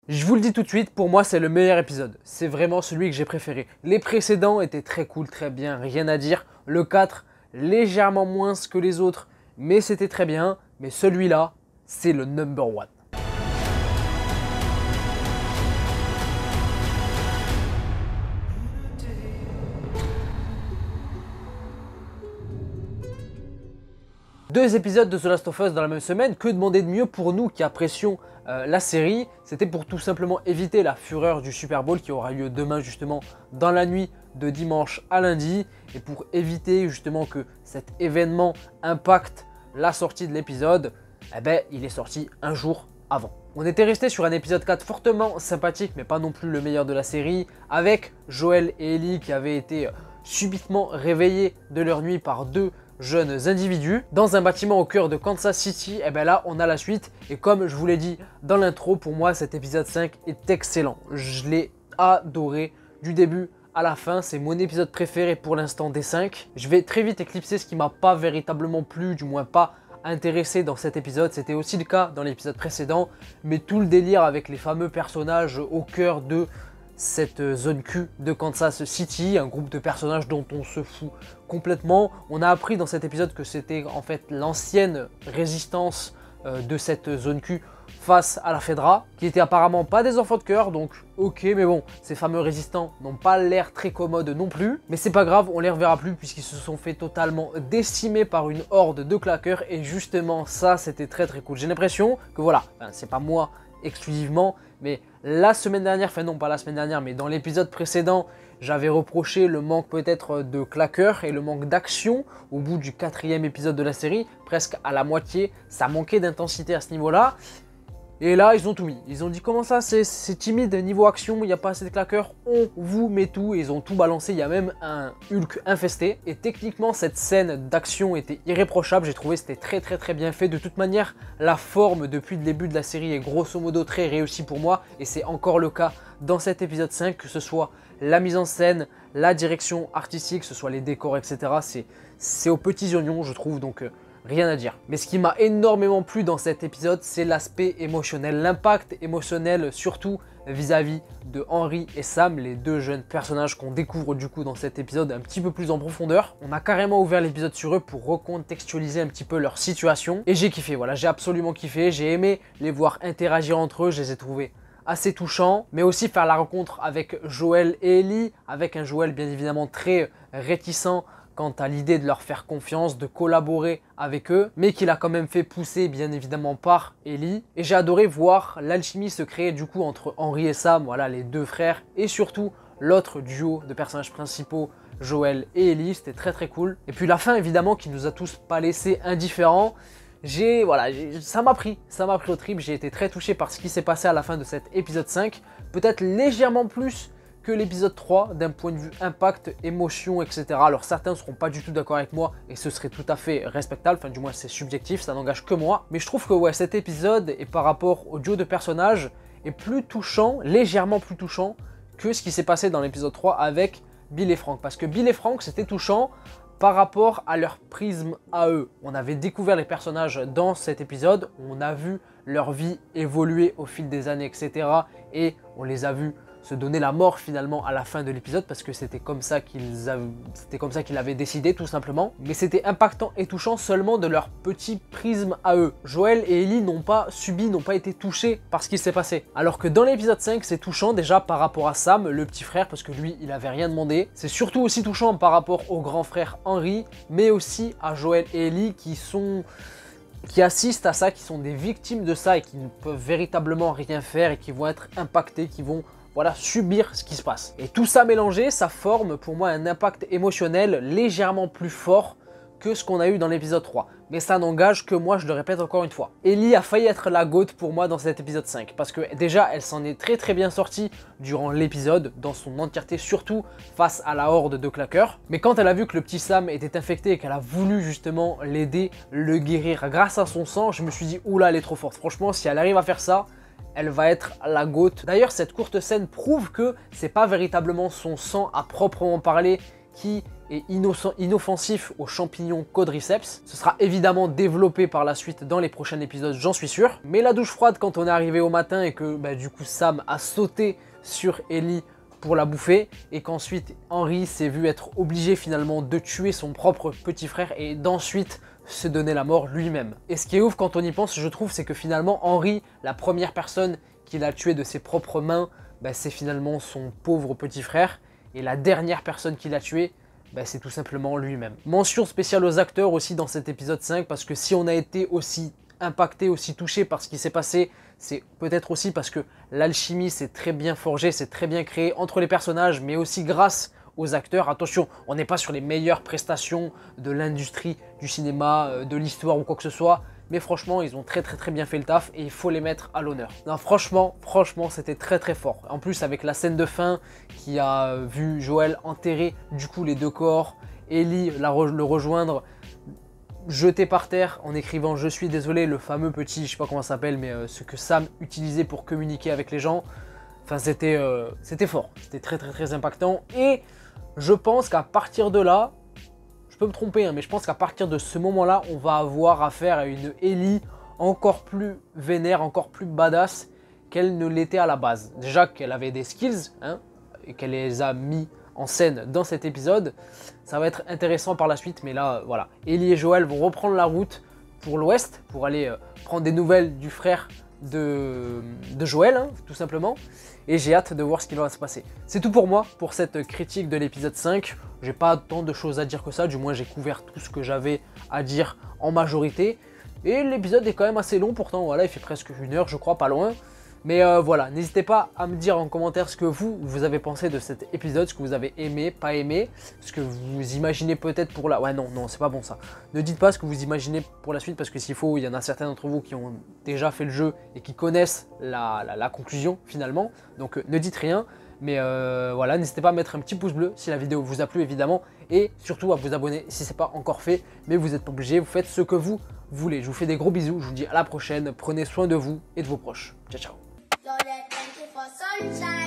Je vous le dis tout de suite, pour moi c'est le meilleur épisode. C'est vraiment celui que j'ai préféré. Les précédents étaient très cool, très bien, rien à dire. Le 4, légèrement moins que les autres, mais c'était très bien. Mais celui-là, c'est le number one. Deux épisodes de The Last of Us dans la même semaine, que demander de mieux pour nous qui apprécions la série? C'était pour tout simplement éviter la fureur du Super Bowl qui aura lieu demain justement dans la nuit de dimanche à lundi, et pour éviter justement que cet événement impacte la sortie de l'épisode, eh ben, il est sorti un jour avant. On était resté sur un épisode 4 fortement sympathique, mais pas non plus le meilleur de la série, avec Joel et Ellie qui avaient été subitement réveillés de leur nuit par deux jeunes individus dans un bâtiment au cœur de Kansas City. Et bien là on a la suite, et comme je vous l'ai dit dans l'intro, pour moi cet épisode 5 est excellent. Je l'ai adoré du début à la fin, c'est mon épisode préféré pour l'instant des 5. Je vais très vite éclipser ce qui m'a pas véritablement plu, du moins pas intéressé dans cet épisode. C'était aussi le cas dans l'épisode précédent, mais tout le délire avec les fameux personnages au cœur de cette zone Q de Kansas City, un groupe de personnages dont on se fout complètement. On a appris dans cet épisode que c'était en fait l'ancienne résistance de cette zone Q face à la Fedra, qui était apparemment pas des enfants de cœur, donc ok, mais bon, ces fameux résistants n'ont pas l'air très commodes non plus, mais c'est pas grave, on les reverra plus puisqu'ils se sont fait totalement décimer par une horde de claqueurs, et justement ça c'était très cool. J'ai l'impression que voilà, enfin, c'est pas moi exclusivement, mais la semaine dernière, enfin non pas la semaine dernière, mais dans l'épisode précédent, j'avais reproché le manque peut-être de claqueurs et le manque d'action au bout du 4e épisode de la série, presque à la moitié, ça manquait d'intensité à ce niveau-là. Et là, ils ont tout mis. Ils ont dit comment ça, c'est timide niveau action, il n'y a pas assez de claqueurs, on vous met tout. Et ils ont tout balancé, il y a même un Hulk infesté. Et techniquement, cette scène d'action était irréprochable. J'ai trouvé que c'était très bien fait. De toute manière, la forme depuis le début de la série est grosso modo très réussie pour moi. Et c'est encore le cas dans cet épisode 5, que ce soit la mise en scène, la direction artistique, que ce soit les décors, etc. C'est aux petits oignons, je trouve, donc rien à dire. Mais ce qui m'a énormément plu dans cet épisode, c'est l'aspect émotionnel, l'impact émotionnel, surtout vis-à-vis de Henry et Sam, les deux jeunes personnages qu'on découvre du coup dans cet épisode un petit peu plus en profondeur. On a carrément ouvert l'épisode sur eux pour recontextualiser un petit peu leur situation, et j'ai kiffé, voilà, j'ai absolument kiffé, j'ai aimé les voir interagir entre eux, je les ai trouvés assez touchants, mais aussi faire la rencontre avec Joel et Ellie, avec un Joel bien évidemment très réticent quant à l'idée de leur faire confiance, de collaborer avec eux, mais qu'il a quand même fait pousser bien évidemment par Ellie. Et j'ai adoré voir l'alchimie se créer du coup entre Henry et Sam, voilà les deux frères, et surtout l'autre duo de personnages principaux, Joel et Ellie, c'était très cool. Et puis la fin évidemment qui nous a tous pas laissés indifférents. Ça m'a pris au trip, j'ai été très touché par ce qui s'est passé à la fin de cet épisode 5, peut-être légèrement plus que l'épisode 3 d'un point de vue impact, émotion, etc. Alors certains ne seront pas du tout d'accord avec moi et ce serait tout à fait respectable, enfin du moins c'est subjectif, ça n'engage que moi. Mais je trouve que ouais, cet épisode, et par rapport au duo de personnages, est plus touchant, légèrement plus touchant que ce qui s'est passé dans l'épisode 3 avec Bill et Frank. Parce que Bill et Frank c'était touchant par rapport à leur prisme à eux. On avait découvert les personnages dans cet épisode, on a vu leur vie évoluer au fil des années, etc. Et on les a vus se donner la mort finalement à la fin de l'épisode, parce que c'était comme ça qu'ils avaient décidé tout simplement. Mais c'était impactant et touchant seulement de leur petit prisme à eux. Joel et Ellie n'ont pas subi, n'ont pas été touchés par ce qui s'est passé. Alors que dans l'épisode 5, c'est touchant déjà par rapport à Sam, le petit frère, parce que lui, il avait rien demandé. C'est surtout aussi touchant par rapport au grand frère Henry, mais aussi à Joel et Ellie qui assistent à ça, qui sont des victimes de ça et qui ne peuvent véritablement rien faire et qui vont être impactés, qui vont voilà, subir ce qui se passe. Et tout ça mélangé, ça forme pour moi un impact émotionnel légèrement plus fort que ce qu'on a eu dans l'épisode 3. Mais ça n'engage que moi, je le répète encore une fois. Ellie a failli être la GOAT pour moi dans cet épisode 5. Parce que déjà, elle s'en est très bien sortie durant l'épisode, dans son entièreté, surtout face à la horde de claqueurs. Mais quand elle a vu que le petit Sam était infecté et qu'elle a voulu justement l'aider, le guérir grâce à son sang, je me suis dit, oula, elle est trop forte. Franchement, si elle arrive à faire ça, elle va être la GOAT. D'ailleurs, cette courte scène prouve que c'est pas véritablement son sang à proprement parler qui est inoffensif aux champignons Quadriceps. Ce sera évidemment développé par la suite dans les prochains épisodes, j'en suis sûr. Mais la douche froide quand on est arrivé au matin et que du coup Sam a sauté sur Ellie pour la bouffer et qu'ensuite Henry s'est vu être obligé finalement de tuer son propre petit frère et d'ensuite se donner la mort lui-même. Et ce qui est ouf quand on y pense, je trouve, c'est que finalement Henry, la première personne qu'il a tué de ses propres mains, c'est finalement son pauvre petit frère. Et la dernière personne qu'il a tué, c'est tout simplement lui-même. Mention spéciale aux acteurs aussi dans cet épisode 5, parce que si on a été aussi impacté, aussi touché par ce qui s'est passé, c'est peut-être aussi parce que l'alchimie s'est très bien forgée, c'est très bien créé entre les personnages, mais aussi grâce aux acteurs. Attention, on n'est pas sur les meilleures prestations de l'industrie du cinéma, de l'histoire ou quoi que ce soit, mais franchement, ils ont très bien fait le taf et il faut les mettre à l'honneur. Non, franchement, c'était très fort. En plus, avec la scène de fin qui a vu Joel enterrer du coup les deux corps, Ellie le rejoindre, jeté par terre en écrivant « Je suis désolé », le fameux petit, je sais pas comment ça s'appelle, mais ce que Sam utilisait pour communiquer avec les gens. Enfin, c'était fort, c'était très impactant. Et je pense qu'à partir de là, je peux me tromper, hein, mais je pense qu'à partir de ce moment-là, on va avoir affaire à une Ellie encore plus vénère, encore plus badass qu'elle ne l'était à la base. Déjà qu'elle avait des skills, hein, et qu'elle les a mis en scène dans cet épisode. Ça va être intéressant par la suite, mais là, voilà. Ellie et Joel vont reprendre la route pour l'ouest, pour aller prendre des nouvelles du frère de Joel, hein, tout simplement. Et j'ai hâte de voir ce qui va se passer. C'est tout pour moi, pour cette critique de l'épisode 5. J'ai pas tant de choses à dire que ça, du moins j'ai couvert tout ce que j'avais à dire en majorité. Et l'épisode est quand même assez long pourtant, voilà, il fait presque 1 heure, je crois, pas loin. Mais voilà, n'hésitez pas à me dire en commentaire ce que vous avez pensé de cet épisode, ce que vous avez aimé, pas aimé, ce que vous imaginez peut-être pour la... Ouais, non, c'est pas bon ça. Ne dites pas ce que vous imaginez pour la suite, parce que s'il faut, il y en a certains d'entre vous qui ont déjà fait le jeu et qui connaissent la conclusion finalement. Donc ne dites rien, mais voilà, n'hésitez pas à mettre un petit pouce bleu si la vidéo vous a plu évidemment, et surtout à vous abonner si ce n'est pas encore fait, mais vous n'êtes pas obligé, vous faites ce que vous voulez. Je vous fais des gros bisous, je vous dis à la prochaine, prenez soin de vous et de vos proches. Ciao, ciao. So that thank you for sunshine.